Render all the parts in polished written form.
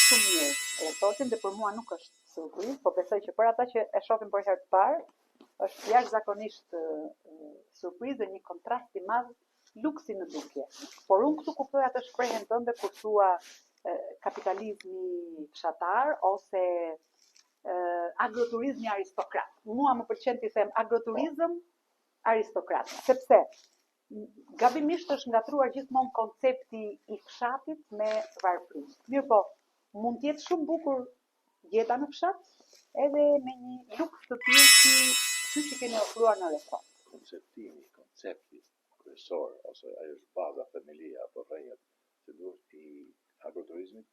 shumë mirë e thotin dhe për mua nuk është surprizë, po besoj që për ata që e shohin për herë të parë, është jashtëzakonisht surprizë dhe një kontrast i madh luksi në dukje. Por unë këtu kuptoj atë shprehjen tënde kur thua kapitalizmi fshatar ose agroturizmi aristokrat. Mua më pëlqen të them agroturizëm aristokrat, sepse gabimisht është ngatruar gjithmonë koncepti i fshatit me varfëri. Mirë po, mund të jetë shumë bukur jeta në fshat, edhe me një luks të tillë si ky që keni ofruar në resort. Koncepti kryesor ose ajo është baza themelia apo rrejat që duhet i agroturizmit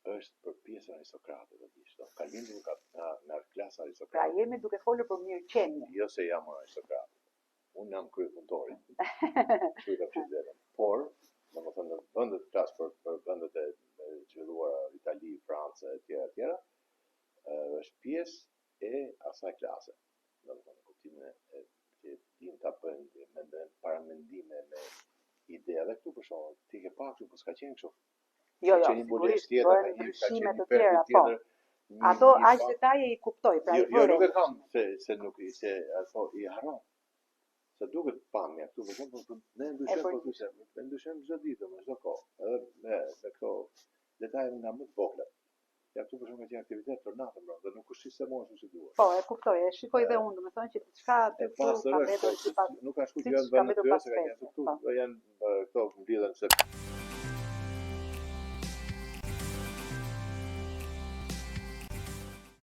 është për pjesën aristokrate të gjithë. Ka lindur nga klasa aristokrate. Pra jemi duke folur për mirëqenie. Jo se jam aristokrat. Unë jam kryepunëtori. Por, domethënë në vendet flas për vendet e zhvilluara Itali, Francë etj. Është pjesë e asaj klase. Domethënë kuptimin e që din ta bëjnë me paramendime me ide edhe këtu për shkak ti ke pak këtu po s'ka qenë kështu. Jo, sigurisht, bëhen ndryshime të tjera, po. Ato aq detaje i kuptoj, pra i vëre. Jo, nuk e kam se nuk i haron. Se duket pamja këtu, për shembull, ne ndryshojmë çdo ditë, çdo kohë, edhe me këto detaje nga më të vogla. Ja këtu për shembull që aktivitet për natën, dhe nuk është se mos është duhet. Po, e kuptoj, e shikoj dhe unë, domethënë që diçka aty ka vetur sipas. Nuk ka shkuar në vend të tyre, se kanë këtu, janë këto mbledhen se